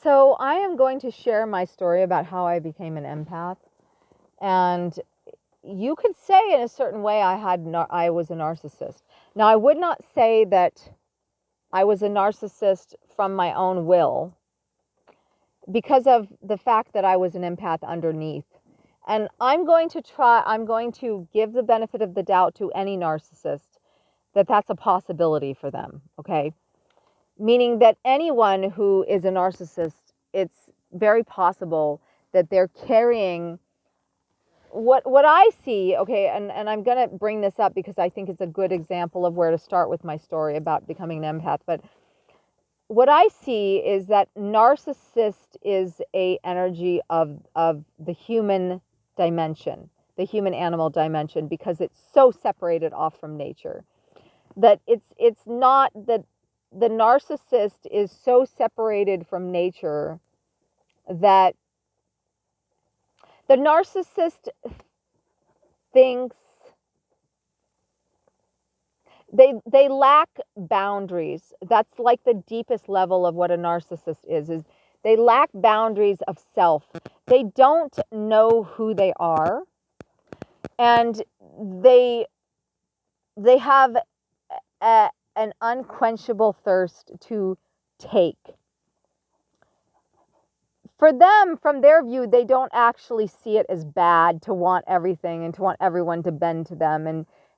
So I am going to share my story about how I became an empath. And you could say in a certain way I was a narcissist. Now, I would not say that I was a narcissist from my own will because of the fact that I was an empath underneath. And I'm going to give the benefit of the doubt to any narcissist that that's a possibility for them, okay? Meaning that anyone who is a narcissist, it's very possible that they're carrying what I see, okay, and I'm going to bring this up because I think it's a good example of where to start with my story about becoming an empath. But what I see is that narcissist is a energy of the human dimension, the human animal dimension, because it's so separated off from nature. That it's not that the narcissist is so separated from nature that the narcissist thinks they lack boundaries. That's like the deepest level of what a narcissist is they lack boundaries of self. They don't know who they are, and they have an unquenchable thirst to take. For them, from their view, they don't actually see it as bad to want everything and to want everyone to bend to them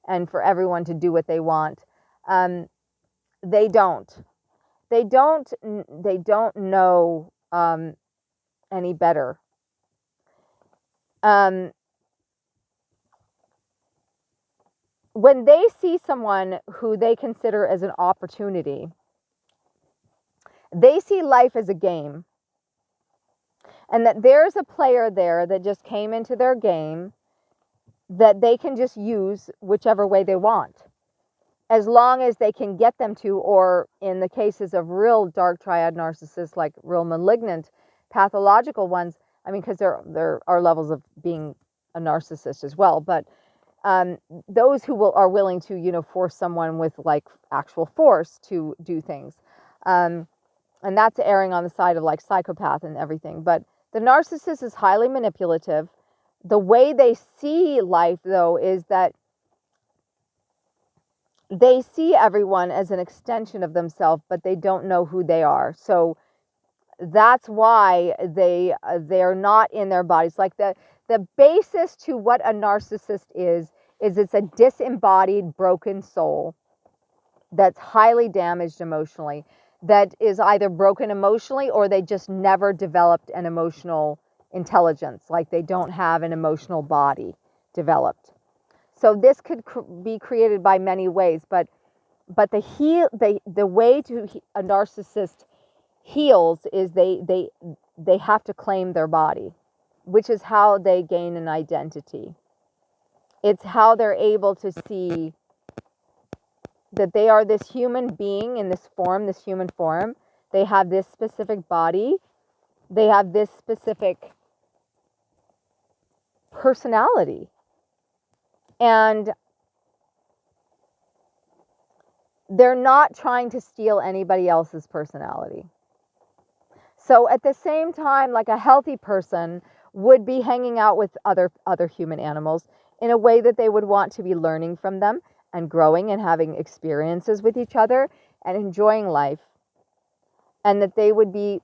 and for everyone to do what they want. Um, they don't. They don't know any better. Um, when they see someone who they consider as an opportunity, they see life as a game, and that there's a player there that just came into their game that they can just use whichever way they want, as long as they can get them to, or in the cases of real dark triad narcissists, like real malignant pathological ones, I mean, because there are levels of being a narcissist as well, but those who are willing to, force someone with like actual force to do things. And that's erring on the side of like psychopath and everything. But the narcissist is highly manipulative. The way they see life, though, is that they see everyone as an extension of themselves, but they don't know who they are. So that's why they're not in their bodies. Like the basis to what a narcissist is it's a disembodied, broken soul that's highly damaged emotionally, that is either broken emotionally or they just never developed an emotional intelligence. Like they don't have an emotional body developed. So this could be created by many ways, but the way to a narcissist heals is they have to claim their body, which is how they gain an identity. It's how they're able to see that they are this human being in this form, this human form. They have this specific body. They have this specific personality. And they're not trying to steal anybody else's personality. So at the same time, like a healthy person would be hanging out with other human animals in a way that they would want to be learning from them and growing and having experiences with each other and enjoying life. And that there would be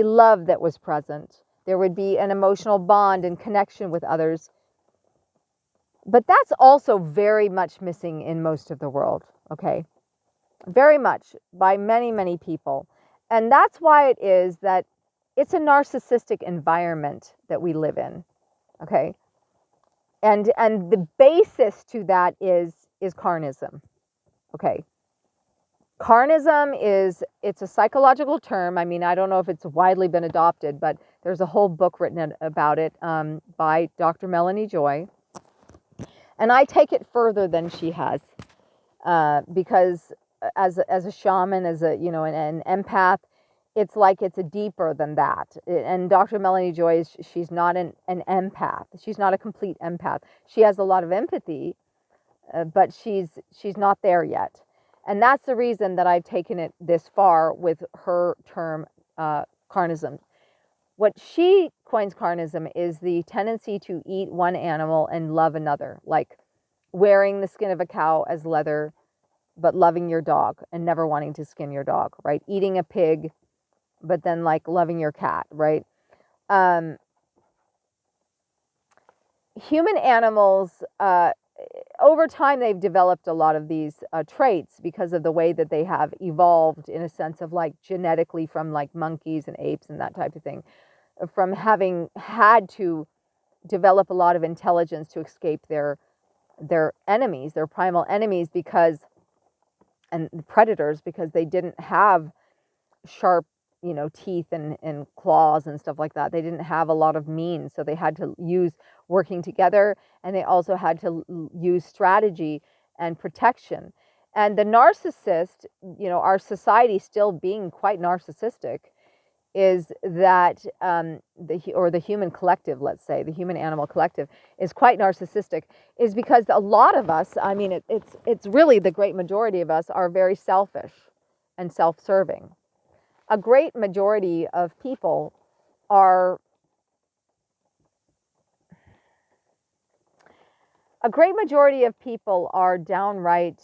love that was present. There would be an emotional bond and connection with others. But that's also very much missing in most of the world, okay? Very much by many, many people. And that's why it is that it's a narcissistic environment that we live in, okay? And the basis to that is carnism, okay? Carnism it's a psychological term. I mean, I don't know if it's widely been adopted, but there's a whole book written about it by Dr. Melanie Joy. And I take it further than she has because as a shaman, as an empath, it's like it's a deeper than that. And Dr. Melanie Joy she's not an empath. She's not a complete empath. She has a lot of empathy, but she's not there yet. And that's the reason that I've taken it this far with her term carnism. What she coins carnism is the tendency to eat one animal and love another, like wearing the skin of a cow as leather, but loving your dog and never wanting to skin your dog, right? Eating a pig, but then like loving your cat, right? Um, Human animals, over time, they've developed a lot of these traits because of the way that they have evolved in a sense of like genetically from like monkeys and apes and that type of thing, from having had to develop a lot of intelligence to escape their enemies, their primal enemies, because and predators, because they didn't have sharp, teeth and claws and stuff like that. They didn't have a lot of means, so they had to use working together, and they also had to use strategy and protection. And the narcissist, our society still being quite narcissistic, is that the human collective, let's say the human animal collective, is quite narcissistic, is because a lot of us, I mean, it's really the great majority of us are very selfish and self-serving. A great majority of people are downright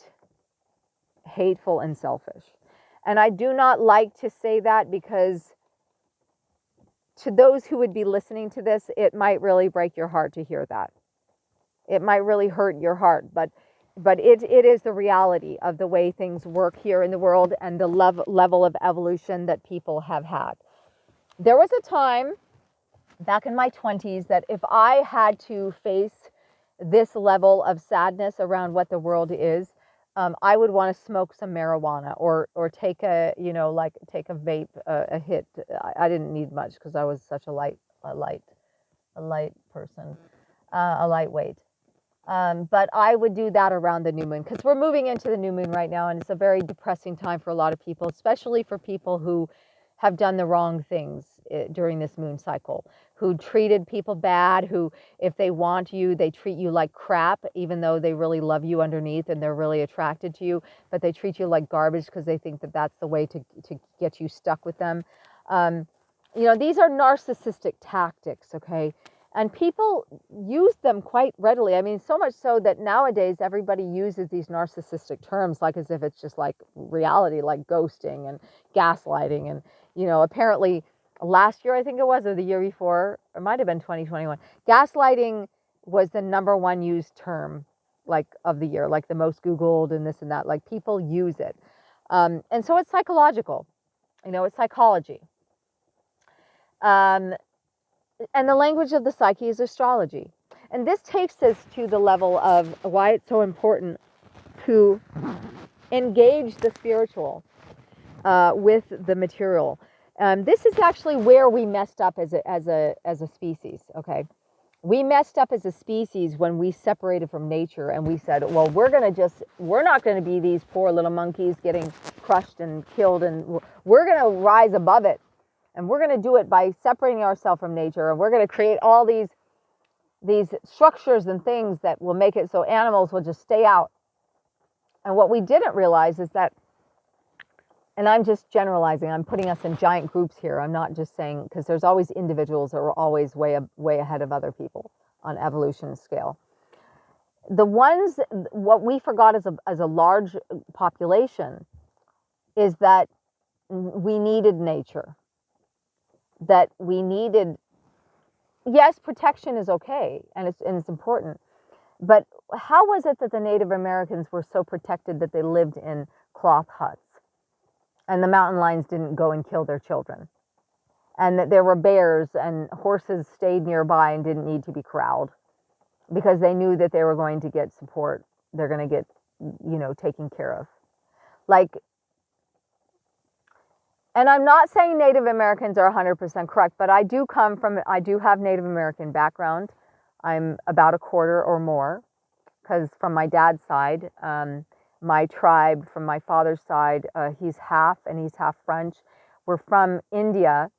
hateful and selfish. And I do not like to say that, because to those who would be listening to this, it might really break your heart to hear that. It might really hurt your heart, but it is the reality of the way things work here in the world and the level of evolution that people have had. There was a time back in my 20s that if I had to face this level of sadness around what the world is, I would want to smoke some marijuana or take a take a vape, a hit. I didn't need much because I was such a light person, a lightweight. But I would do that around the new moon, because we're moving into the new moon right now, and it's a very depressing time for a lot of people, especially for people who have done the wrong things during this moon cycle, who treated people bad, who, if they want you, they treat you like crap, even though they really love you underneath and they're really attracted to you, but they treat you like garbage because they think that that's the way to get you stuck with them. These are narcissistic tactics, okay? And people use them quite readily. I mean, so much so that nowadays everybody uses these narcissistic terms like as if it's just like reality, like ghosting and gaslighting. And, apparently last year, I think it was, or the year before, it might have been 2021, gaslighting was the number one used term, like, of the year, like the most Googled and this and that. Like, people use it. And so it's psychological, it's psychology. And the language of the psyche is astrology. And this takes us to the level of why it's so important to engage the spiritual with the material. This is actually where we messed up as a species. Okay, we messed up as a species when we separated from nature and we said, well, we're not going to be these poor little monkeys getting crushed and killed, and we're going to rise above it. And we're going to do it by separating ourselves from nature. And we're going to create all these structures and things that will make it so animals will just stay out. And what we didn't realize is that, and I'm just generalizing, I'm putting us in giant groups here. I'm not just saying, because there's always individuals that are always way ahead of other people on evolution scale. What we forgot as a large population is that we needed nature. That we needed, yes, protection is okay, and it's important, but how was it that the Native Americans were so protected that they lived in cloth huts, and the mountain lions didn't go and kill their children, and that there were bears and horses stayed nearby and didn't need to be corralled because they knew that they were going to get support, they're going to get, taken care of, like. And I'm not saying Native Americans are 100% correct, but I do have Native American background. I'm about a quarter or more, because from my dad's side, my tribe, from my father's side, he's half French. We're from India,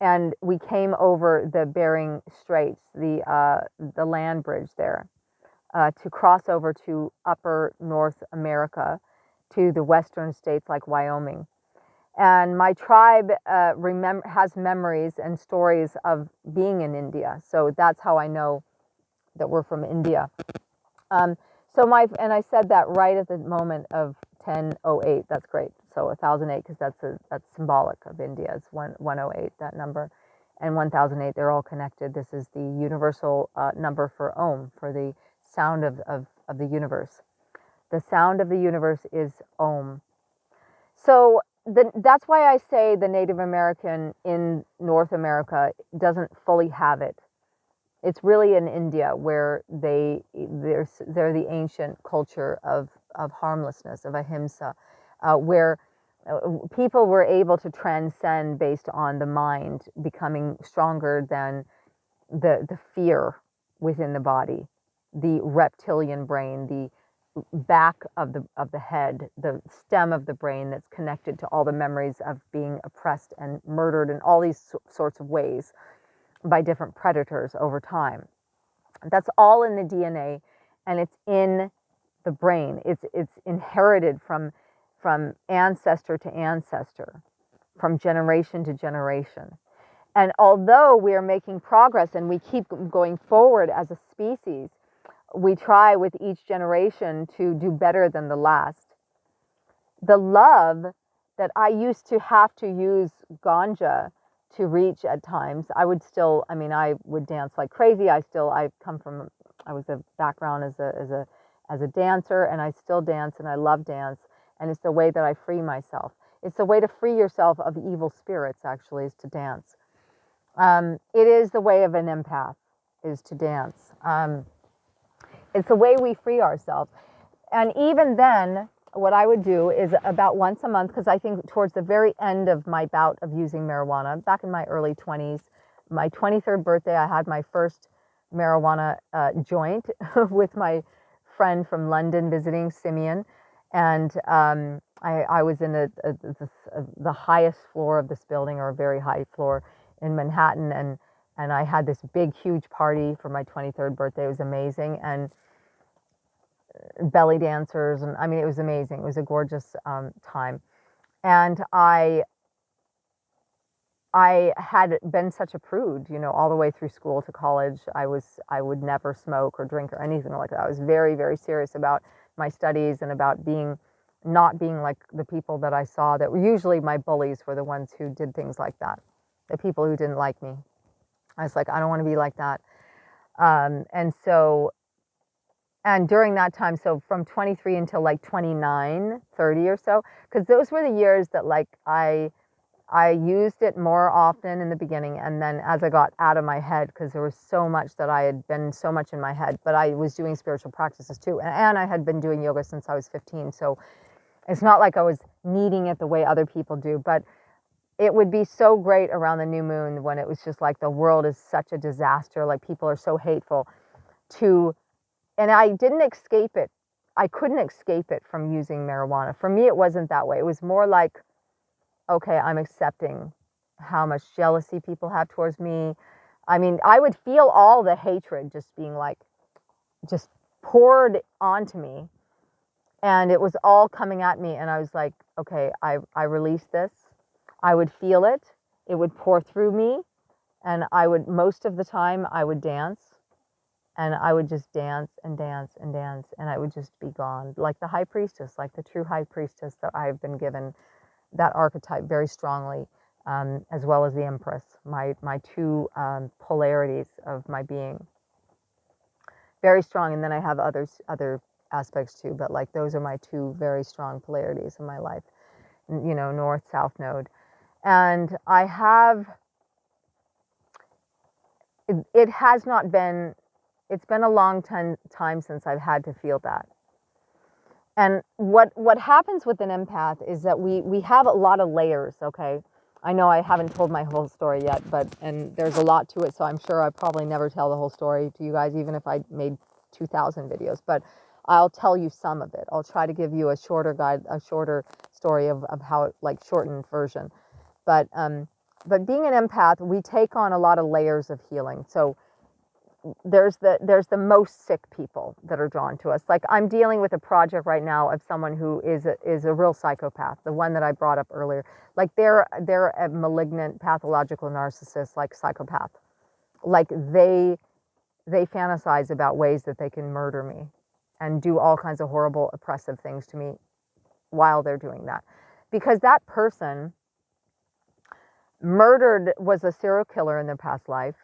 and we came over the Bering Straits, the land bridge there, to cross over to upper North America, to the western states like Wyoming. And my tribe has memories and stories of being in India. So that's how I know that we're from India. Um, and I said that right at the moment of 1008. That's great. So 1008, because that's symbolic of India. It's 108, that number, and 1008. They're all connected. This is the universal number for Om, for the sound of the universe. The sound of the universe is Om. So that's why I say the Native American in North America doesn't fully have it. It's really in India where they're the ancient culture of harmlessness, of ahimsa, where people were able to transcend based on the mind becoming stronger than the fear within the body, the reptilian brain, the back of the head, the stem of the brain that's connected to all the memories of being oppressed and murdered in all these sorts of ways by different predators over time. That's all in the DNA, and it's in the brain. It's inherited from ancestor to ancestor, from generation to generation. And although we are making progress and we keep going forward as a species, we try with each generation to do better than the last. The love that I used to have to use ganja to reach at times, I would dance like crazy. I was a background as a dancer, and I still dance, and I love dance, and it's the way that I free myself. It's the way to free yourself of evil spirits, actually, is to dance. It is the way of an empath, is to dance. It's the way we free ourselves. And even then, what I would do is about once a month, because I think towards the very end of my bout of using marijuana, back in my early 20s, my 23rd birthday, I had my first marijuana joint with my friend from London visiting, Simeon. And I was in the highest floor of this building, or a very high floor in Manhattan. And I had this big, huge party for my 23rd birthday. It was amazing. And belly dancers, and I mean, it was amazing. It was a gorgeous time. And I had been such a prude, all the way through school to college. I would never smoke or drink or anything like that. I was very, very serious about my studies and about not being like the people that I saw, that were usually my bullies, were the ones who did things like that, the people who didn't like me. I was like, I don't want to be like that. And during that time, so from 23 until like 29, 30 or so, because those were the years that like I used it more often in the beginning, and then as I got out of my head, because there was so much that I had been so much in my head, but I was doing spiritual practices too, and I had been doing yoga since I was 15, so it's not like I was needing it the way other people do. But it would be so great around the new moon, when it was just like the world is such a disaster, like people are so hateful, to and I didn't escape it. I couldn't escape it from using marijuana. For me, it wasn't that way. It was more like, okay, I'm accepting how much jealousy people have towards me. I mean, I would feel all the hatred just being like, just poured onto me. And it was all coming at me. And I was like, okay, I released this. I would feel it. It would pour through me. And most of the time, I would dance. And I would just dance and dance and dance, and I would just be gone, like the high priestess, like the true high priestess that I've been given, that archetype very strongly, as well as the empress, my two polarities of my being, very strong. And then I have other aspects too, but like those are my two very strong polarities in my life, north south node. And I have it has not been. It's been a long time since I've had to feel that. And what happens with an empath is that we have a lot of layers, okay? I know I haven't told my whole story yet, and there's a lot to it, so I'm sure I probably never tell the whole story to you guys, even if I made 2,000 videos, but I'll tell you some of it. I'll try to give you a shorter story of how it, like, shortened version. But being an empath, we take on a lot of layers of healing. So there's the most sick people that are drawn to us. Like I'm dealing with a project right now of someone who is a real psychopath, the one that I brought up earlier. Like they're a malignant pathological narcissist, like psychopath. Like they fantasize about ways that they can murder me and do all kinds of horrible oppressive things to me while they're doing that. Because that person was a serial killer in their past life.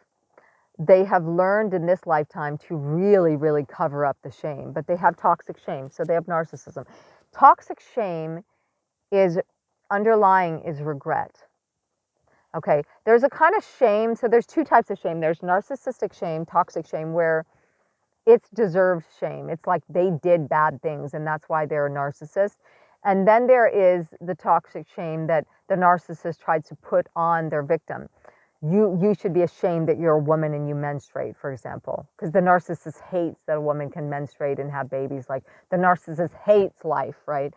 They have learned in this lifetime to really, really cover up the shame, but they have toxic shame, so they have narcissism. Toxic shame is underlying is regret. Okay, there's a kind of shame, so there's two types of shame. There's narcissistic shame, toxic shame, where it's deserved shame. It's like they did bad things and that's why they're a narcissist. And then there is the toxic shame that the narcissist tried to put on their victim. You should be ashamed that you're a woman and you menstruate, for example, because the narcissist hates that a woman can menstruate and have babies. Like the narcissist hates life, right?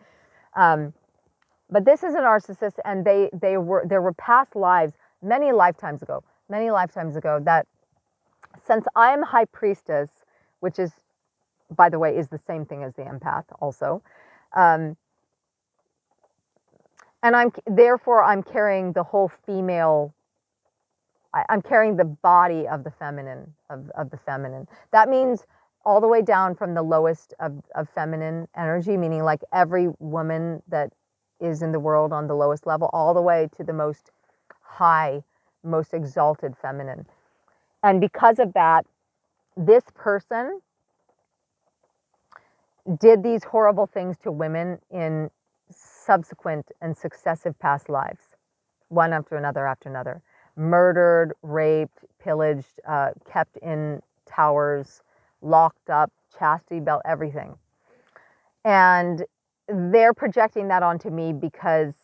But this is a narcissist, and there were past lives many lifetimes ago that since I am high priestess, which is, by the way, is the same thing as the empath also. And I'm carrying the whole female, I'm carrying the body of the feminine, of the feminine. That means all the way down from the lowest of feminine energy, meaning like every woman that is in the world on the lowest level, all the way to the most high, most exalted feminine. And because of that, this person did these horrible things to women in subsequent and successive past lives, one after another. Murdered, raped, pillaged, kept in towers, locked up, chastity belt, everything. And they're projecting that onto me because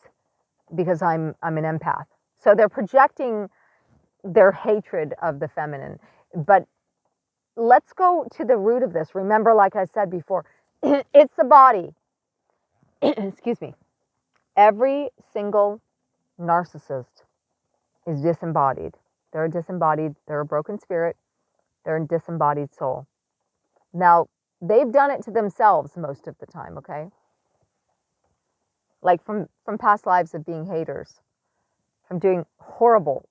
I'm an empath. So they're projecting their hatred of the feminine. But let's go to the root of this. Remember, like I said before, it's the body. Excuse me. Every single narcissist is disembodied. They're disembodied. They're a broken spirit. They're a disembodied soul. Now, they've done it to themselves most of the time, okay? Like from past lives of being haters, from doing horrible,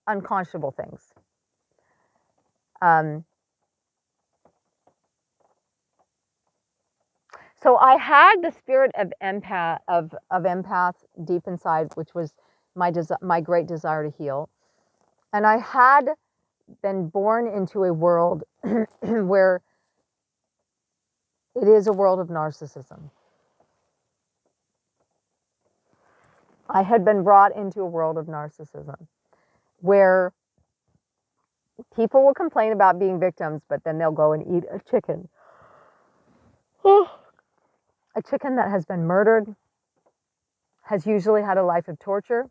unconscionable things. So I had the spirit of empath deep inside, which was my great desire to heal. And I had been born into a world where it is a world of narcissism. I had been brought into a world of narcissism where people will complain about being victims, but then they'll go and eat a chicken. A chicken that has been murdered, has usually had a life of torture.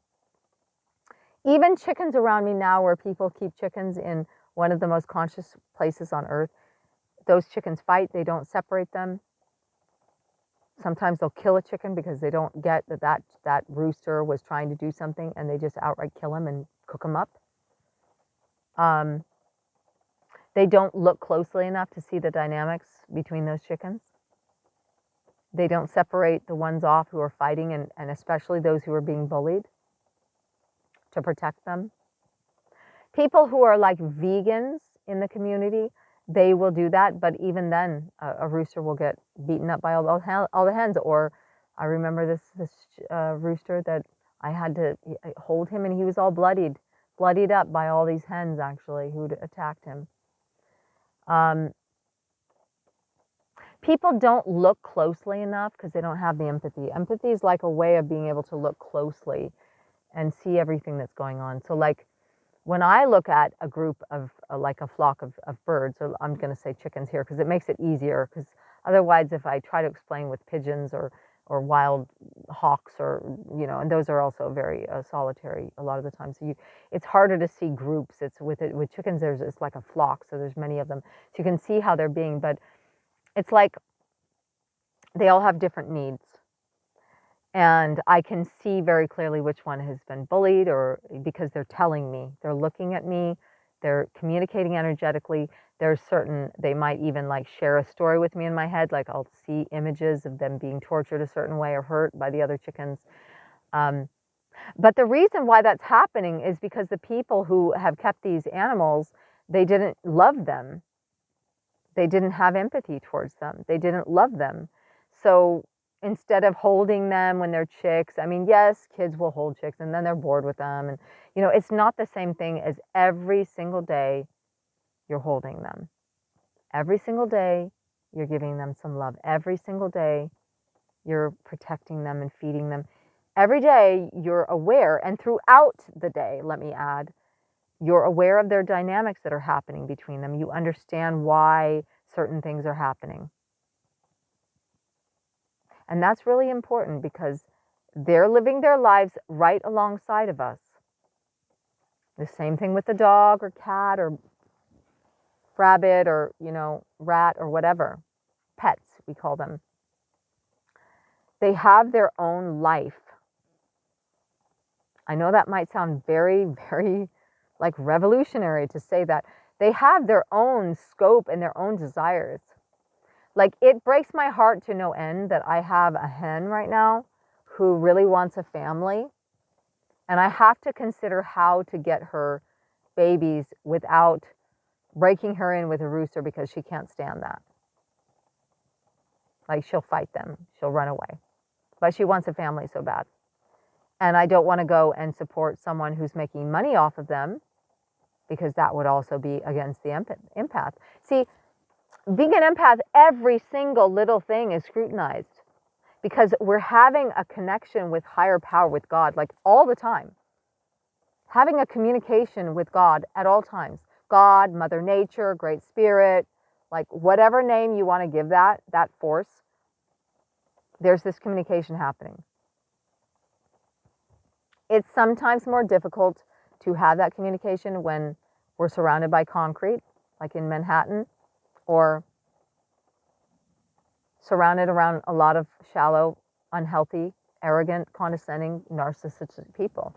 Even chickens around me now, where people keep chickens in one of the most conscious places on earth, those chickens fight, they don't separate them. Sometimes they'll kill a chicken because they don't get that rooster was trying to do something, and they just outright kill him and cook him up. They don't look closely enough to see the dynamics between those chickens. They don't separate the ones off who are fighting, and especially those who are being bullied, to protect them. People who are like vegans in the community, they will do that, but even then, a rooster will get beaten up by all the hens. Or I remember this rooster that I had to hold him, and he was all bloodied up by all these hens, actually, who'd attacked him. People don't look closely enough because they don't have the empathy. Empathy is like a way of being able to look closely and see everything that's going on. So like when I look at a group of like a flock of birds, or I'm going to say chickens here because it makes it easier, because otherwise if I try to explain with pigeons or wild hawks, or and those are also very solitary a lot of the time, so it's harder to see groups. It's with chickens, it's like a flock, so there's many of them, so you can see how they're being, but it's like they all have different needs. And I can see very clearly which one has been bullied, or because they're telling me, they're looking at me, they're communicating energetically. There's certain, they might even like share a story with me in my head, like I'll see images of them being tortured a certain way or hurt by the other chickens. But the reason why that's happening is because the people who have kept these animals, they didn't love them. They didn't have empathy towards them. They didn't love them. So instead of holding them when they're chicks, I mean, yes, kids will hold chicks and then they're bored with them. And, you know, it's not the same thing as every single day you're holding them. Every single day you're giving them some love. Every single day you're protecting them and feeding them. Every day you're aware, and throughout the day, let me add, you're aware of their dynamics that are happening between them. You understand why certain things are happening. And that's really important because they're living their lives right alongside of us. The same thing with the dog or cat or rabbit or, you know, rat or whatever. Pets, we call them. They have their own life. I know that might sound very, very like revolutionary to say that. They have their own scope and their own desires. Like, it breaks my heart to no end that I have a hen right now who really wants a family. And I have to consider how to get her babies without breaking her in with a rooster because she can't stand that. Like, she'll fight them. She'll run away. But she wants a family so bad. And I don't want to go and support someone who's making money off of them because that would also be against the empath. See, being an empath, every single little thing is scrutinized because we're having a connection with higher power, with God, like all the time. Having a communication with God at all times. God, Mother Nature, Great Spirit, like whatever name you want to give that force, there's this communication happening. It's sometimes more difficult to have that communication when we're surrounded by concrete, like in Manhattan, or surrounded around a lot of shallow, unhealthy, arrogant, condescending, narcissistic people.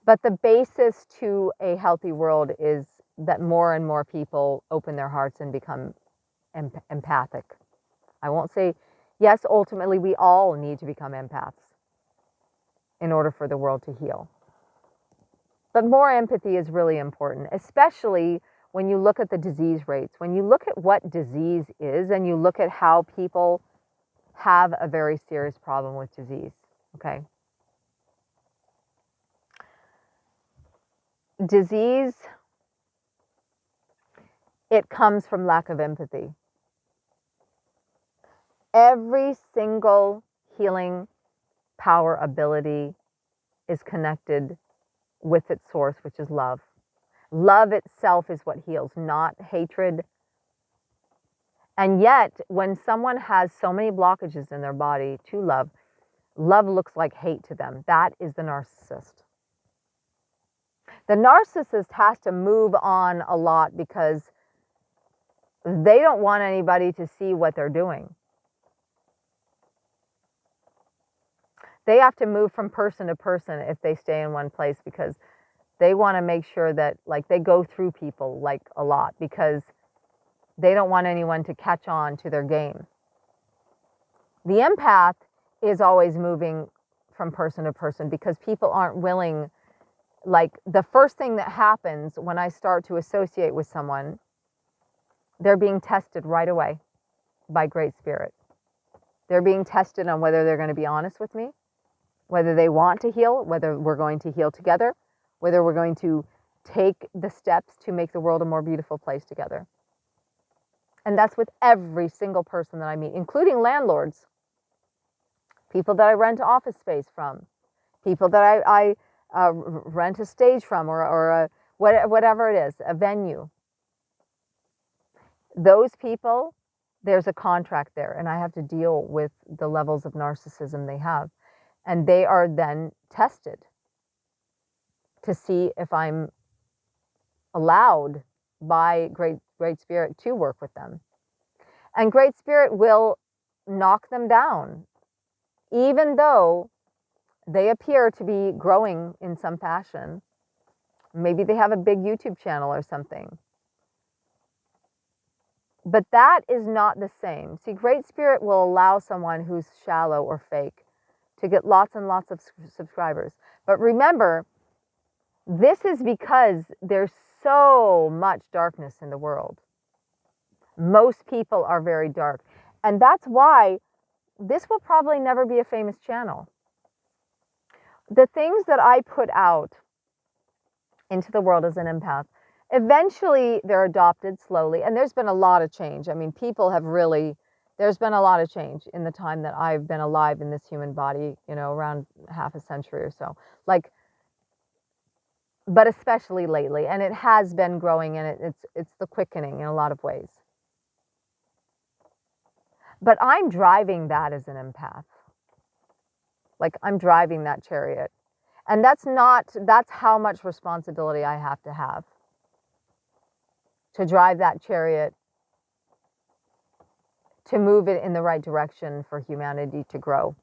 But the basis to a healthy world is that more and more people open their hearts and become empathic. I won't say, yes, ultimately we all need to become empaths in order for the world to heal. But more empathy is really important, especially when you look at the disease rates, when you look at what disease is and you look at how people have a very serious problem with disease, okay? Disease, it comes from lack of empathy. Every single healing power ability is connected with its source, which is love. Love itself is what heals, not hatred. And yet, when someone has so many blockages in their body to love, love looks like hate to them. That is the narcissist. The narcissist has to move on a lot because they don't want anybody to see what they're doing. They have to move from person to person if they stay in one place because they want to make sure that, like, they go through people like a lot because they don't want anyone to catch on to their game. The empath is always moving from person to person because people aren't willing. Like, the first thing that happens when I start to associate with someone, they're being tested right away by Great Spirit. They're being tested on whether they're going to be honest with me, whether they want to heal, whether we're going to heal together, whether we're going to take the steps to make the world a more beautiful place together. And that's with every single person that I meet, including landlords, people that I rent office space from, people that I rent a stage from, or whatever it is, a venue. Those people, there's a contract there, and I have to deal with the levels of narcissism they have. And they are then tested to see if I'm allowed by Great Spirit to work with them. And Great Spirit will knock them down, even though They appear to be growing in some fashion. Maybe they have a big YouTube channel or something. But that is not the same. See, Great Spirit will allow someone who's shallow or fake to get lots and lots of subscribers. But remember, this is because there's so much darkness in the world. Most people are very dark. And that's why this will probably never be a famous channel. The things that I put out into the world as an empath, eventually they're adopted slowly. And there's been a lot of change. I mean, people have really, there's been a lot of change in the time that I've been alive in this human body, you know, around half a century or so. Like, but especially lately. And it has been growing, and it's the quickening in a lot of ways. But I'm driving that as an empath. Like, I'm driving that chariot. And that's how much responsibility I have to drive that chariot, to move it in the right direction for humanity to grow.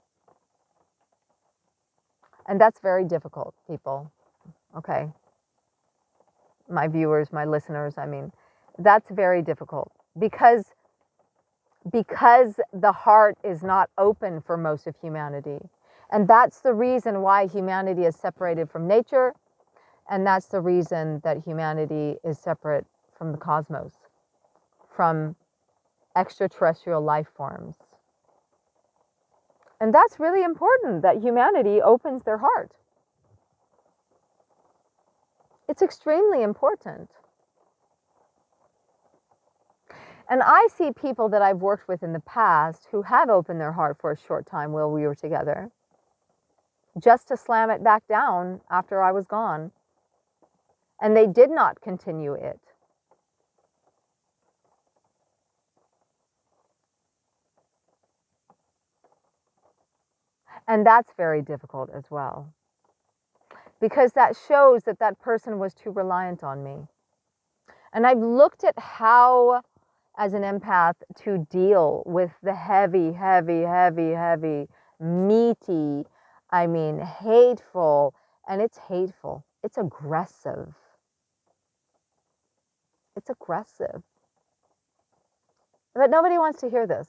And that's very difficult, people. Okay. My viewers, my listeners, I mean, that's very difficult because the heart is not open for most of humanity. And that's the reason why humanity is separated from nature. And that's the reason that humanity is separate from the cosmos, from extraterrestrial life forms. And that's really important, that humanity opens their heart. It's extremely important. And I see people that I've worked with in the past who have opened their heart for a short time while we were together, just to slam it back down after I was gone. And they did not continue it. And that's very difficult as well, because that shows that that person was too reliant on me. And I've looked at how, as an empath, to deal with the heavy, meaty, I mean, hateful, and it's hateful. It's aggressive. It's aggressive. But nobody wants to hear this.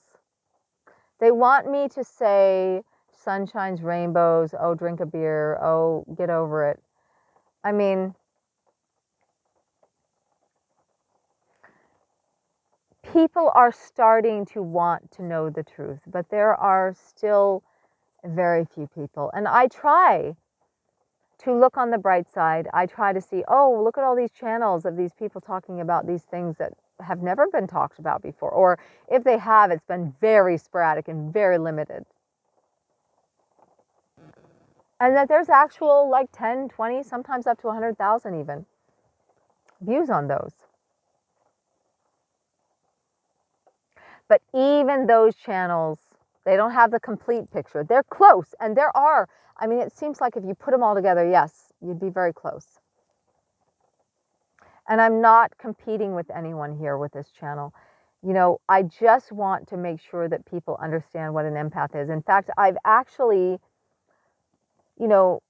They want me to say, sun shines rainbows, oh, drink a beer, oh, get over it. I mean, people are starting to want to know the truth, but there are still very few people. And I try to look on the bright side. I try to see, oh, look at all these channels of these people talking about these things that have never been talked about before. Or if they have, it's been very sporadic and very limited. And that there's actual like 10, 20, sometimes up to 100,000 even views on those. But even those channels, they don't have the complete picture. They're close, and there are, I mean, it seems like if you put them all together, yes, you'd be very close. And I'm not competing with anyone here with this channel. You know, I just want to make sure that people understand what an empath is. In fact, I've actually, you know,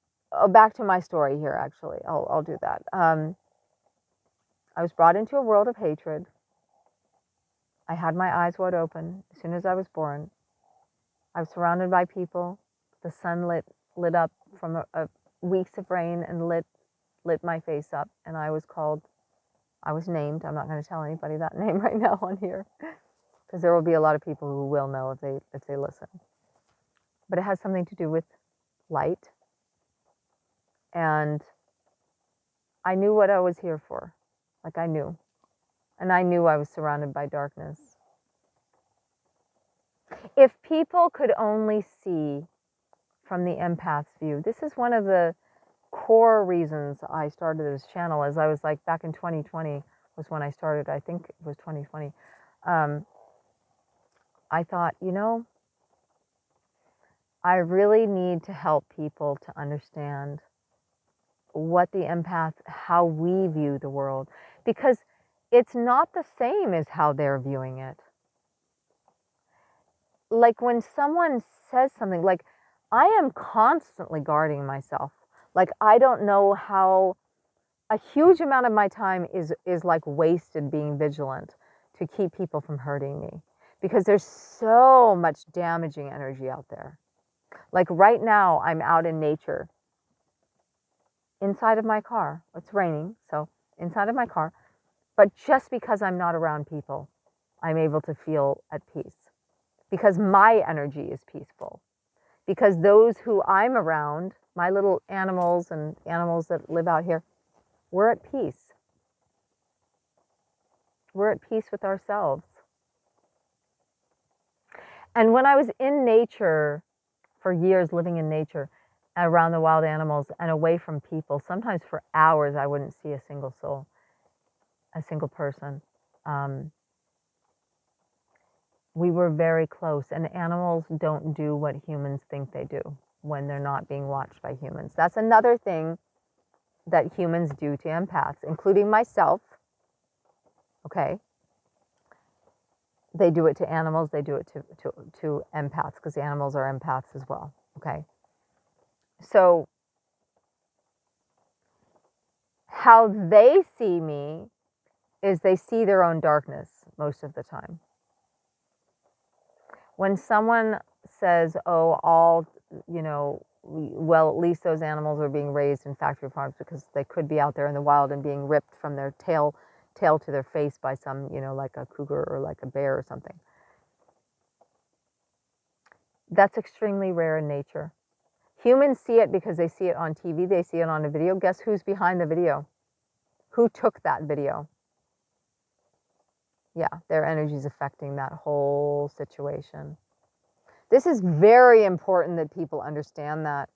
back to my story here, actually. I'll do that. I was brought into a world of hatred. I had my eyes wide open as soon as I was born. I was surrounded by people. The sun lit up from weeks of rain and lit my face up, and I was named. I'm not going to tell anybody that name right now on here, because there will be a lot of people who will know if they listen. But it has something to do with light, and I knew what I was here for. Like, I knew. And I knew I was surrounded by darkness. If people could only see from the empath's view, this is one of the core reasons I started this channel. As I was like, back in 2020 was when I started. I think it was 2020. I thought, you know, I really need to help people to understand what the empath, how we view the world, because it's not the same as how they're viewing it. Like when someone says something, like I am constantly guarding myself. Like, I don't know how a huge amount of my time is like wasted being vigilant to keep people from hurting me, because there's so much damaging energy out there. Like right now, I'm out in nature inside of my car. It's raining, so inside of my car. But just because I'm not around people, I'm able to feel at peace because my energy is peaceful. Because those who I'm around, my little animals and animals that live out here, we're at peace. We're at peace with ourselves. And when I was in nature for years, living in nature, around the wild animals and away from people, sometimes for hours, I wouldn't see a single soul, a single person. We were very close, and animals don't do what humans think they do when they're not being watched by humans. That's another thing that humans do to empaths, including myself. Okay? They do it to animals, they do it to empaths, because animals are empaths as well. Okay? So, how they see me is they see their own darkness most of the time. When someone says, oh, all, well, at least those animals are being raised in factory farms because they could be out there in the wild and being ripped from their tail to their face by some, like a cougar or like a bear or something. That's extremely rare in nature. Humans see it because they see it on TV, they see it on a video. Guess who's behind the video? Who took that video? Yeah, their energy is affecting that whole situation. This is very important that people understand that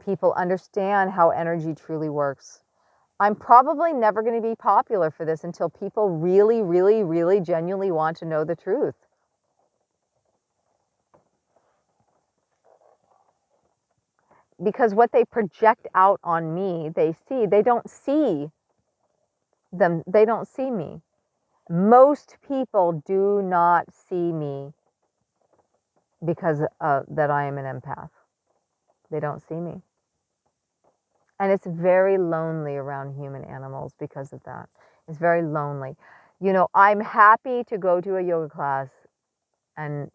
people understand how energy truly works. I'm probably never going to be popular for this until people really, really, really genuinely want to know the truth. Because what they project out on me, they don't see them, they don't see me. Most people do not see me because that I am an empath. They don't see me. And it's very lonely around human animals because of that. It's very lonely. I'm happy to go to a yoga class and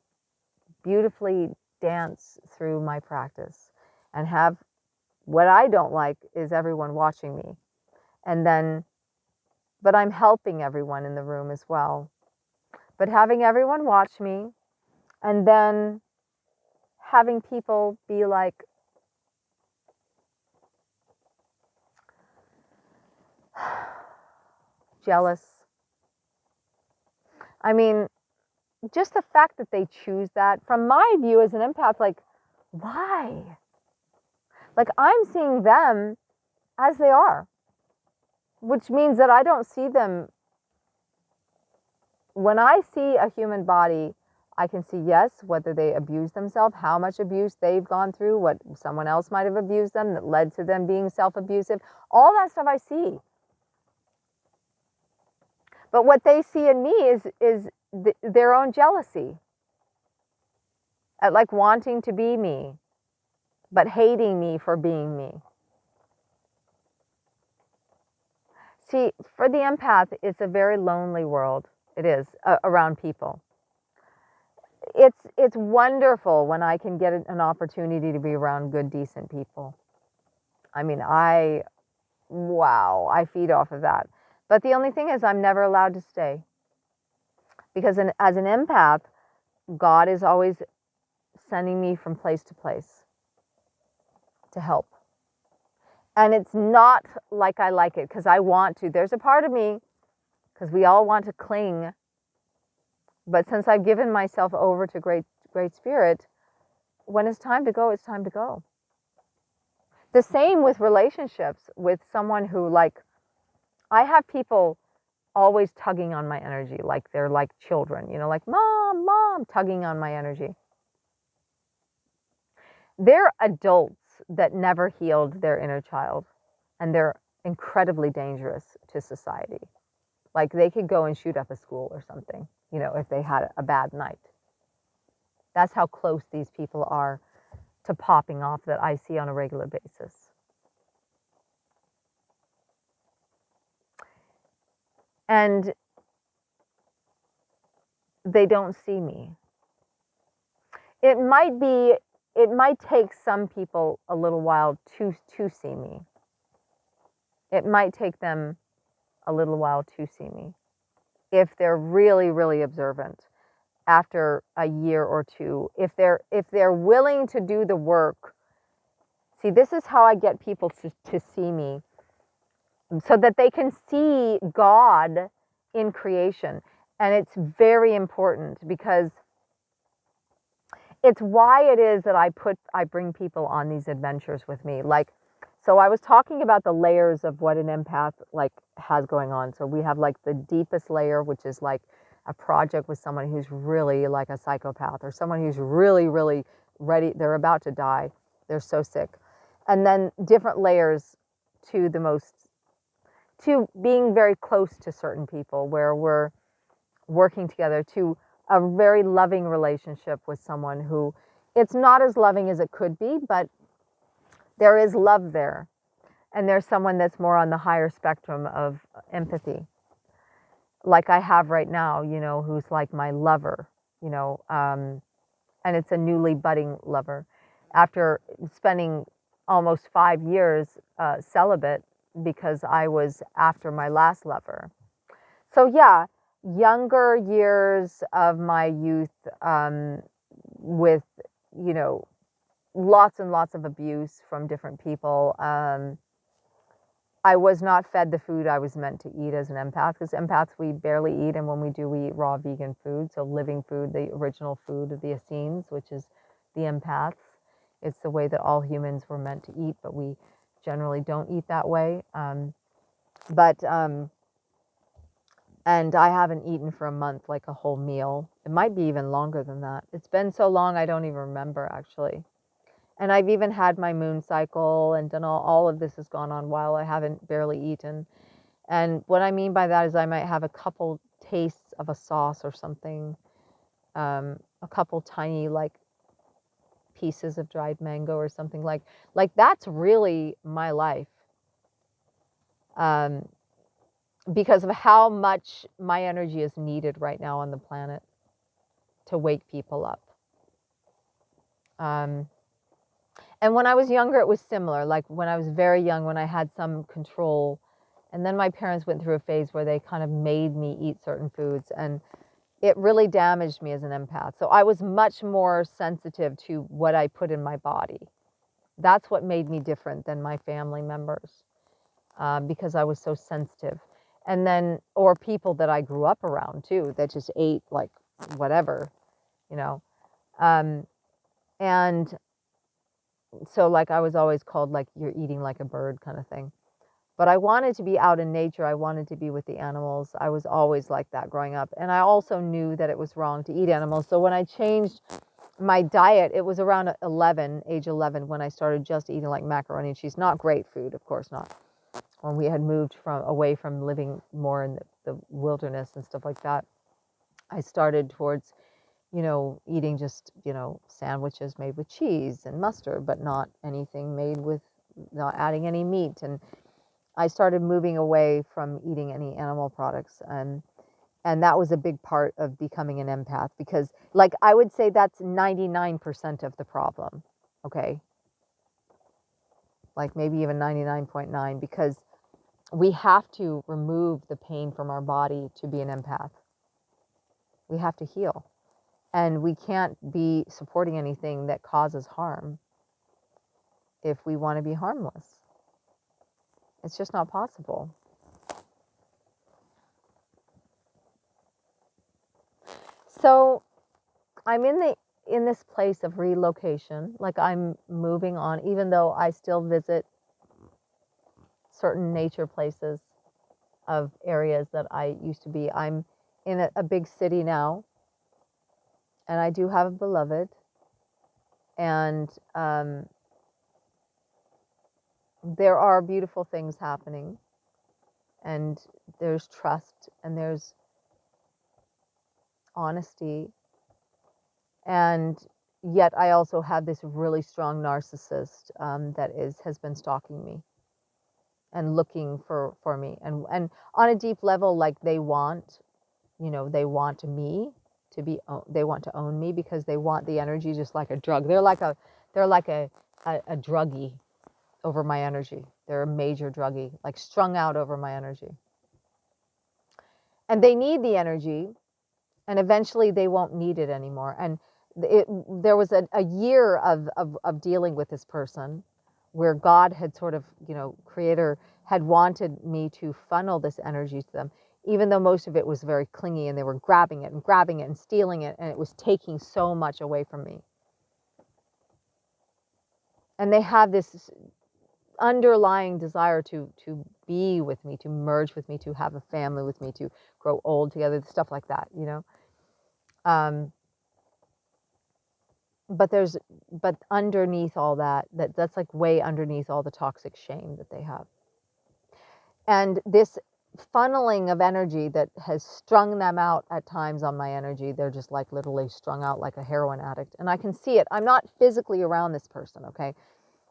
beautifully dance through my practice and have what I don't like is everyone watching me. And then, but I'm helping everyone in the room as well. But having everyone watch me and then having people be like, jealous. I mean, just the fact that they choose that, from my view as an empath, like, why? Like, I'm seeing them as they are, which means that I don't see them. When I see a human body, I can see, yes, whether they abuse themselves, how much abuse they've gone through, what someone else might have abused them that led to them being self-abusive. All that stuff I see. But what they see in me is their own jealousy at like wanting to be me, but hating me for being me. See, for the empath, it's a very lonely world. It is around people. It's wonderful when I can get an opportunity to be around good, decent people. I mean, wow, I feed off of that. But the only thing is I'm never allowed to stay. Because as an empath, God is always sending me from place to place to help. And it's not like I like it because I want to. There's a part of me, because we all want to cling. But since I've given myself over to Great Spirit, when it's time to go, it's time to go. The same with relationships with someone who, like, I have people always tugging on my energy, like they're like children, like mom, mom, tugging on my energy. They're adults that never healed their inner child, and they're incredibly dangerous to society. Like they could go and shoot up a school or something, if they had a bad night. That's how close these people are to popping off that I see on a regular basis. And they don't see me. It might take some people a little while to see me. It might take them a little while to see me if they're really, really observant. After a year or two, if they're willing to do the work. See, this is how I get people to see me, so that they can see God in creation. And it's very important, because it's why it is that I bring people on these adventures with me. Like, so I was talking about the layers of what an empath like has going on. So we have like the deepest layer, which is like a project with someone who's really like a psychopath, or someone who's really, really ready. They're about to die. They're so sick. And then different layers to to being very close to certain people, where we're working together, to a very loving relationship with someone who, it's not as loving as it could be, but there is love there. And there's someone that's more on the higher spectrum of empathy, like I have right now, who's like my lover, and it's a newly budding lover. After spending almost 5 years celibate, because I was after my last lover. So yeah, younger years of my youth, with, lots and lots of abuse from different people. I was not fed the food I was meant to eat as an empath, because empaths, we barely eat, and when we do, we eat raw vegan food. So living food, the original food of the Essenes, which is the empaths. It's the way that all humans were meant to eat, but we generally don't eat that way. And I haven't eaten for a month, like a whole meal. It might be even longer than that. It's been so long, I don't even remember, actually. And I've even had my moon cycle and done all of this has gone on while I haven't barely eaten. And what I mean by that is I might have a couple tastes of a sauce or something, a couple tiny like pieces of dried mango or something, like that's really my life. Because of how much my energy is needed right now on the planet to wake people up. And when I was younger, it was similar. Like when I was very young, when I had some control, and then my parents went through a phase where they kind of made me eat certain foods, and it really damaged me as an empath. So I was much more sensitive to what I put in my body. That's what made me different than my family members, because I was so sensitive. And then, or people that I grew up around too, that just ate like whatever, you know. And so like I was always called like, you're eating like a bird kind of thing. But I wanted to be out in nature. I wanted to be with the animals. I was always like that growing up. And I also knew that it was wrong to eat animals. So when I changed my diet, it was around age 11, when I started just eating like macaroni and cheese. Not great food, of course not. When we had moved away from living more in the wilderness and stuff like that, I started towards, eating just, sandwiches made with cheese and mustard, but not anything made with, not adding any meat. And I started moving away from eating any animal products. And that was a big part of becoming an empath, because like I would say that's 99% of the problem. Okay. Like maybe even 99.9, because we have to remove the pain from our body to be an empath. We have to heal. And we can't be supporting anything that causes harm if we want to be harmless. It's just not possible. So I'm in this place of relocation. Like I'm moving on, even though I still visit certain nature places of areas that I used to be. I'm in a big city now, and I do have a beloved. And there are beautiful things happening, and there's trust, and there's honesty, and yet I also have this really strong narcissist that has been stalking me and looking for me, and on a deep level, like they want, they want me to be, they want to own me because they want the energy just like a drug. They're like a druggie over my energy. They're a major druggie, like strung out over my energy. And they need the energy, and eventually they won't need it anymore. And there was a year of dealing with this person where God had sort of, Creator had wanted me to funnel this energy to them, even though most of it was very clingy and they were grabbing it and stealing it, and it was taking so much away from me. And they have this underlying desire to be with me, to merge with me, to have a family with me, to grow old together, stuff like that, Um, but underneath all that's like way underneath all the toxic shame that they have. And this funneling of energy that has strung them out at times on my energy, they're just like literally strung out like a heroin addict. And I can see it. I'm not physically around this person, okay?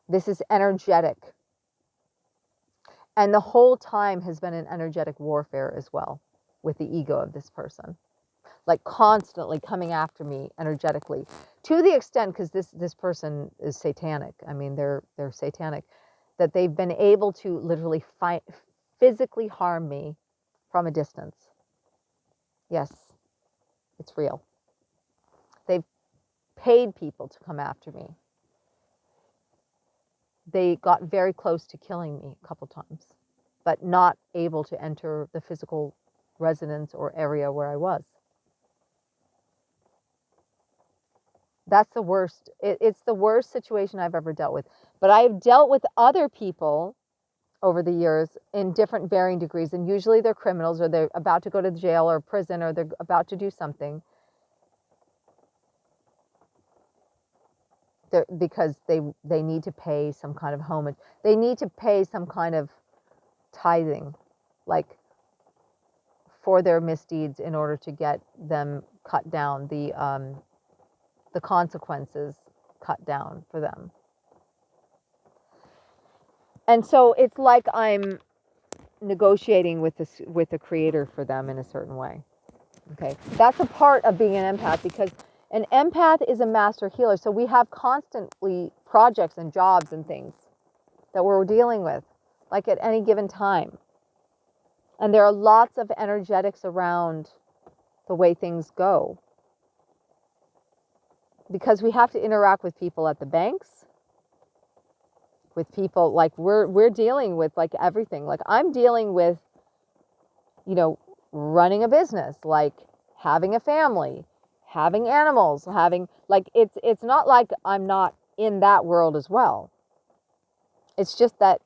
This is energetic. And the whole time has been an energetic warfare as well with the ego of this person, like constantly coming after me energetically, to the extent, because this person is satanic. I mean, they're satanic, that they've been able to literally physically harm me from a distance. Yes, it's real. They've paid people to come after me. They got very close to killing me a couple times, but not able to enter the physical residence or area where I was. That's the worst. It's the worst situation I've ever dealt with. But I've dealt with other people over the years in different varying degrees. And usually they're criminals, or they're about to go to jail or prison, or they're about to do something. Because they need to pay some kind of homage. They need to pay some kind of tithing, like for their misdeeds, in order to get them cut down, the consequences cut down for them. And so it's like I'm negotiating with the creator for them in a certain way. Okay, that's a part of being an empath, because an empath is a master healer. So we have constantly projects and jobs and things that we're dealing with, like at any given time. And there are lots of energetics around the way things go, because we have to interact with people at the banks, with people, like we're dealing with like everything. Like I'm dealing with, running a business, like having a family, having animals, having, like, it's not like I'm not in that world as well. It's just that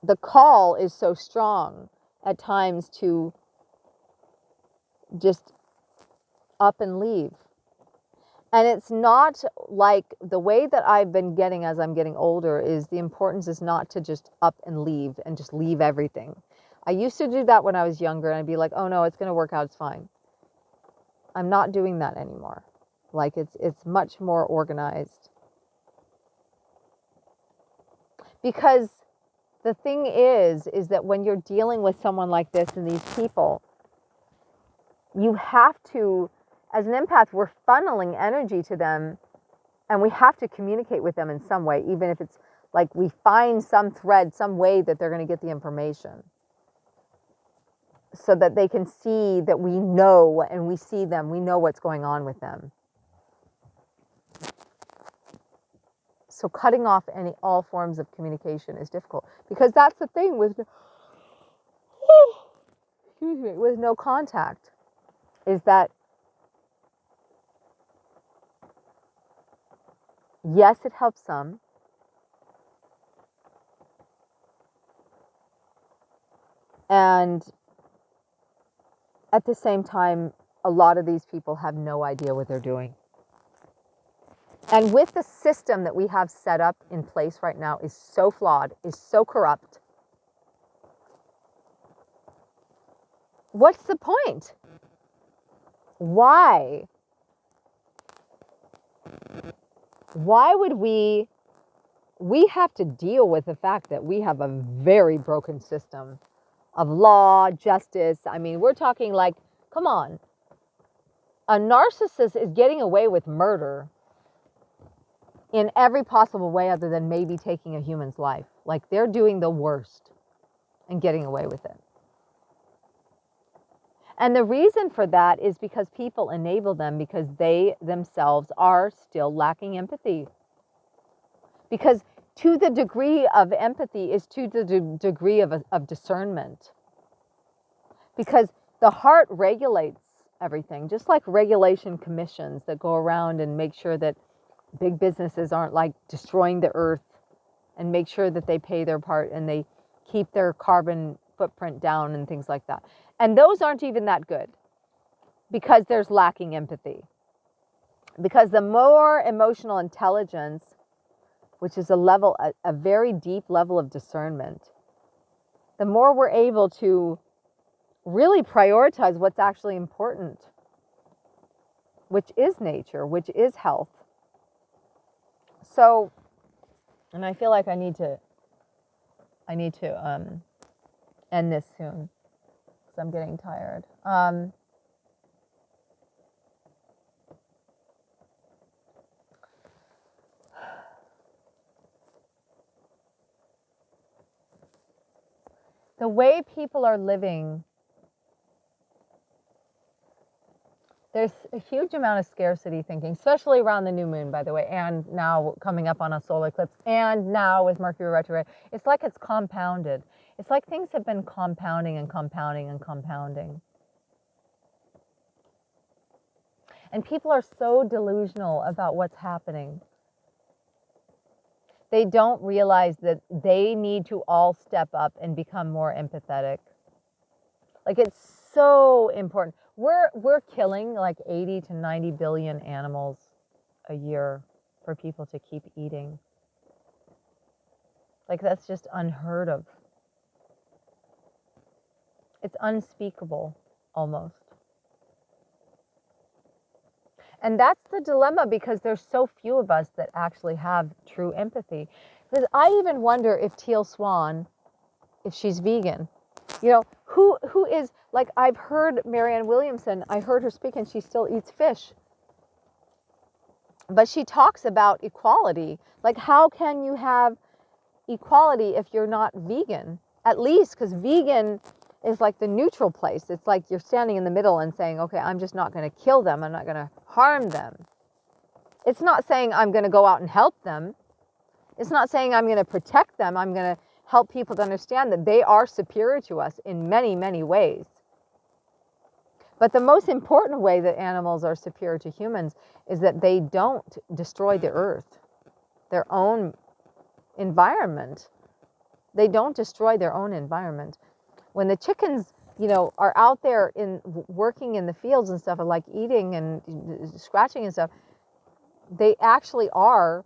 the call is so strong at times to just up and leave. And it's not like the way that I've been getting as I'm getting older is the importance is not to just up and leave and just leave everything. I used to do that when I was younger, and I'd be like, oh no, it's going to work out, it's fine. I'm not doing that anymore. Like it's much more organized. Because the thing is that when you're dealing with someone like this and these people, you have to, as an empath, we're funneling energy to them, and we have to communicate with them in some way, even if it's like we find some thread, some way that they're going to get the information, so that they can see that we know, and we see them, we know what's going on with them. So cutting off all forms of communication is difficult, because that's the thing with with no contact, is that yes, it helps some, and at the same time, a lot of these people have no idea what they're doing. And with the system that we have set up in place right now is so flawed, is so corrupt. What's the point? Why? Why would we have to deal with the fact that we have a very broken system of law, justice. I mean, we're talking like, come on, a narcissist is getting away with murder in every possible way other than maybe taking a human's life. Like, they're doing the worst and getting away with it. And the reason for that is because people enable them, because they themselves are still lacking empathy. Because to the degree of empathy is to the degree of discernment. Because the heart regulates everything, just like regulation commissions that go around and make sure that big businesses aren't like destroying the earth, and make sure that they pay their part and they keep their carbon footprint down and things like that. And those aren't even that good because there's lacking empathy. Because the more emotional intelligence, which is a very deep level of discernment, the more we're able to really prioritize what's actually important, which is nature, which is health. So, and I feel like I need to end this soon because I'm getting tired. The way people are living, there's a huge amount of scarcity thinking, especially around the new moon, by the way, and now coming up on a solar eclipse, and now with Mercury retrograde. It's like it's compounded. It's like things have been compounding and compounding and compounding. And people are so delusional about what's happening. They don't realize that they need to all step up and become more empathetic. Like, it's so important. We're killing like 80 to 90 billion animals a year for people to keep eating. Like, that's just unheard of. It's unspeakable, almost. And that's the dilemma, because there's so few of us that actually have true empathy. Because I even wonder if Teal Swan, if she's vegan. You know, who is, like, I've heard Marianne Williamson, I heard her speak, and she still eats fish. But she talks about equality. Like, how can you have equality if you're not vegan? At least, because vegan is like the neutral place. It's like you're standing in the middle and saying, okay, I'm just not going to kill them. I'm not going to harm them. It's not saying I'm going to go out and help them. It's not saying I'm going to protect them. I'm going to help people to understand that they are superior to us in many, many ways. But the most important way that animals are superior to humans is that they don't destroy the earth, their own environment. They don't destroy their own environment. When the chickens, you know, are out there working in the fields and stuff, and like eating and scratching and stuff, they actually are.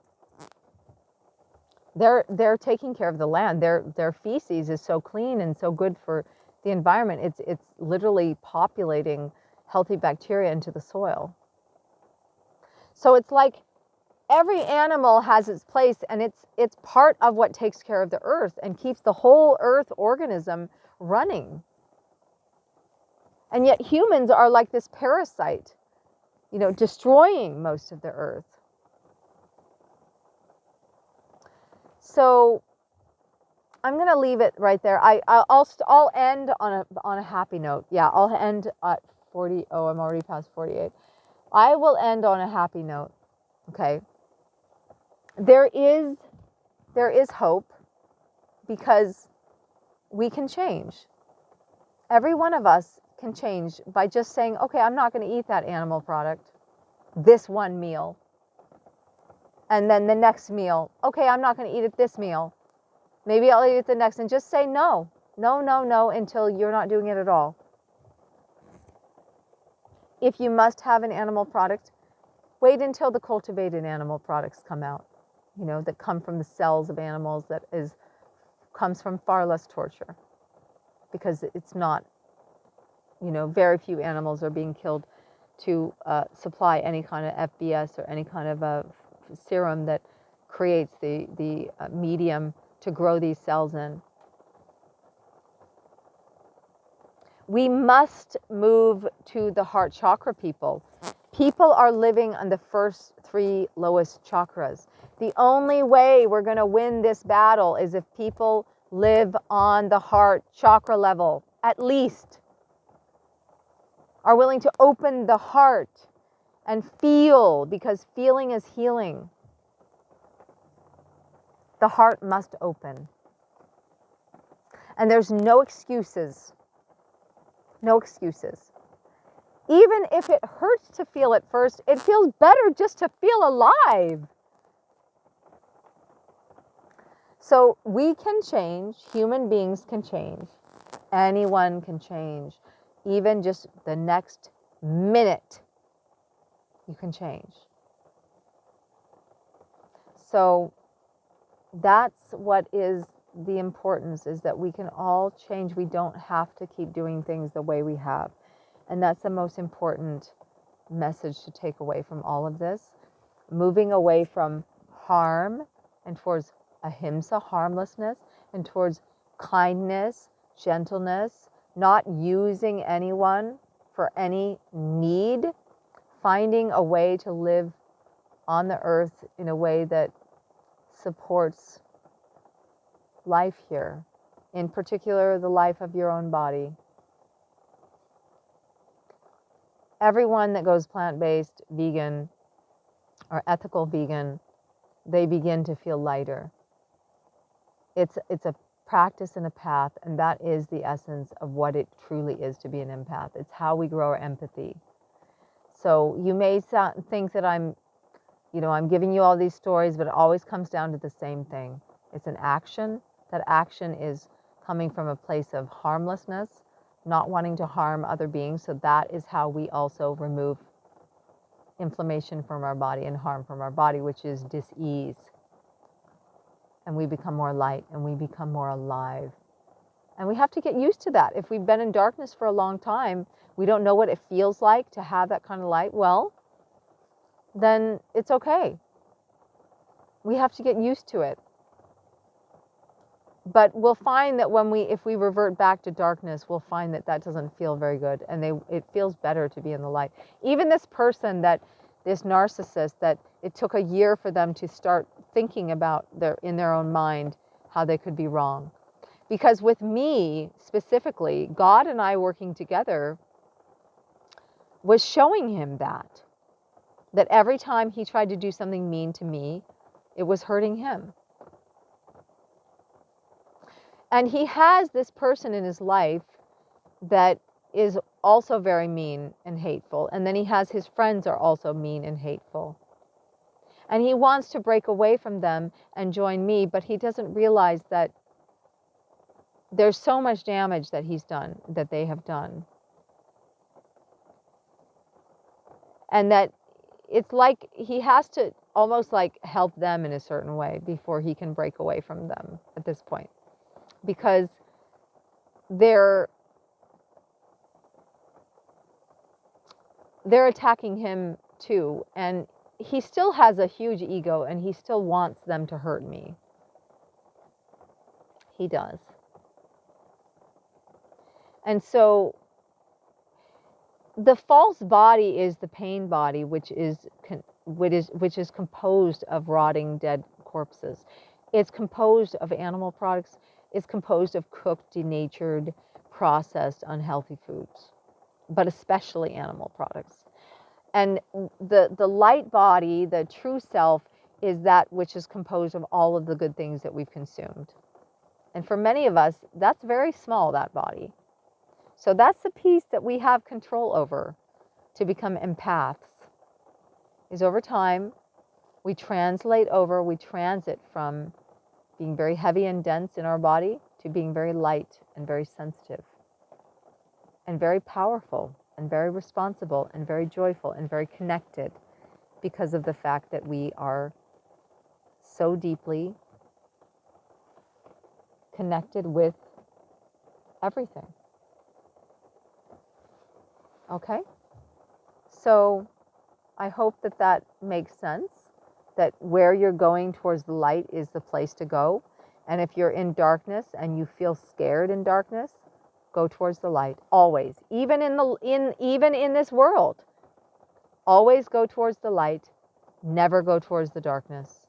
They're taking care of the land. Their feces is so clean and so good for the environment. It's literally populating healthy bacteria into the soil. So it's like every animal has its place, and it's part of what takes care of the earth and keeps the whole earth organism running. And yet humans are like this parasite, you know, destroying most of the earth. So I'm going to leave it right there. I'll end on a happy note. Yeah, I'll end at 40. Oh, I'm already past 48. I will end on a happy note. Okay. There is hope, because we can change. Every one of us can change by just saying, okay, I'm not going to eat that animal product this one meal. And then the next meal, okay, I'm not going to eat it this meal. Maybe I'll eat it the next, and just say no, until you're not doing it at all. If you must have an animal product, wait until the cultivated animal products come out, you know, that come from the cells of animals, comes from far less torture, because it's not, you know, very few animals are being killed to supply any kind of FBS or any kind of a serum that creates the medium to grow these cells in. We must move to the heart chakra, people. People are living on the first 3 lowest chakras. The only way we're going to win this battle is if people live on the heart chakra level, at least. Are willing to open the heart and feel, because feeling is healing. The heart must open. And there's no excuses. No excuses. Even if it hurts to feel at first, it feels better just to feel alive. So we can change. Human beings can change. Anyone can change. Even just the next minute, you can change. So that's what is the importance, is that we can all change. We don't have to keep doing things the way we have. And that's the most important message to take away from all of this. Moving away from harm and towards ahimsa, harmlessness, and towards kindness, gentleness, not using anyone for any need, finding a way to live on the earth in a way that supports life here, in particular the life of your own body. Everyone that goes plant-based, vegan, or ethical vegan, they begin to feel lighter. It's a practice and a path, and that is the essence of what it truly is to be an empath. It's how we grow our empathy. So you may think that I'm giving you all these stories, but it always comes down to the same thing. It's an action. That action is coming from a place of harmlessness, not wanting to harm other beings. So that is how we also remove inflammation from our body and harm from our body, which is dis-ease. And we become more light and we become more alive. And we have to get used to that. If we've been in darkness for a long time, we don't know what it feels like to have that kind of light. Well, then it's okay. We have to get used to it. But we'll find that if we revert back to darkness, we'll find that doesn't feel very good, and it feels better to be in the light. Even this narcissist, that it took a year for them to start thinking about in their own mind how they could be wrong. Because with me specifically, God and I working together was showing him that every time he tried to do something mean to me, it was hurting him. And he has this person in his life that is also very mean and hateful. And then he has his friends are also mean and hateful. And he wants to break away from them and join me, but he doesn't realize that there's so much damage that they have done. And that it's like he has to almost like help them in a certain way before he can break away from them at this point. Because they're attacking him too, and he still has a huge ego, and he still wants them to hurt me. He does. And so the false body is the pain body, which is composed of rotting dead corpses. It's composed of animal products. It's composed of cooked, denatured, processed, unhealthy foods, but especially animal products. And the light body, the true self, is that which is composed of all of the good things that we've consumed. And for many of us, that's very small, that body. So that's the piece that we have control over to become empaths. Is over time, we transit from being very heavy and dense in our body to being very light and very sensitive and very powerful and very responsible and very joyful and very connected, because of the fact that we are so deeply connected with everything. Okay? So I hope that that makes sense, that where you're going towards the light is the place to go. And if you're in darkness and you feel scared in darkness, go towards the light. Always. Even in this world. Always go towards the light. Never go towards the darkness.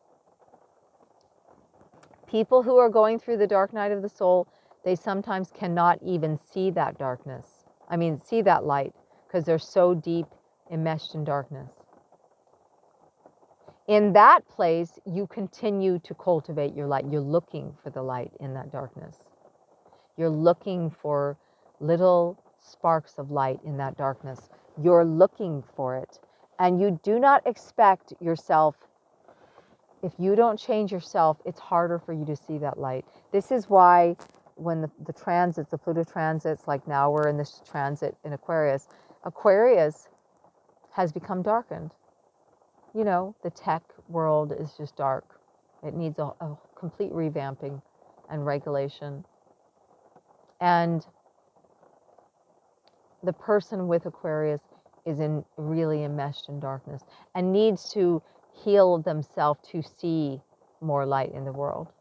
People who are going through the dark night of the soul, they sometimes cannot even see that darkness. See that light, because they're so deep enmeshed in darkness. In that place, you continue to cultivate your light. You're looking for the light in that darkness. You're looking for little sparks of light in that darkness. You're looking for it. And you do not expect yourself, if you don't change yourself, it's harder for you to see that light. This is why when the transits, the Pluto transits, like now we're in this transit in Aquarius, Aquarius has become darkened. The tech world is just dark. It needs a complete revamping and regulation. And the person with Aquarius is really enmeshed in darkness and needs to heal themselves to see more light in the world.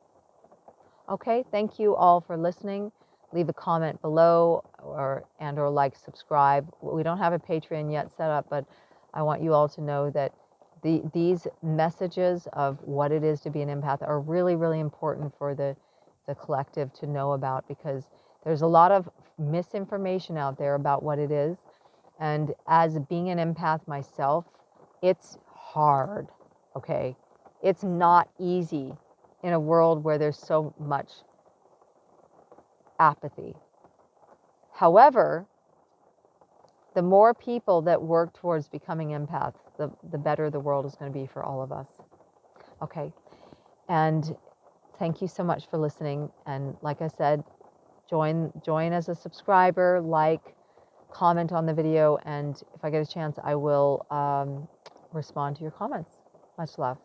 Okay, thank you all for listening. Leave a comment below or like, subscribe. We don't have a Patreon yet set up, but I want you all to know that these messages of what it is to be an empath are really, really important for the collective to know about, because there's a lot of misinformation out there about what it is. And as being an empath myself, it's hard, okay? It's not easy in a world where there's so much apathy. However, the more people that work towards becoming empaths, the better the world is going to be for all of us. Okay, and thank you so much for listening. And like I said, join as a subscriber, like, comment on the video, and if I get a chance, I will respond to your comments. Much love.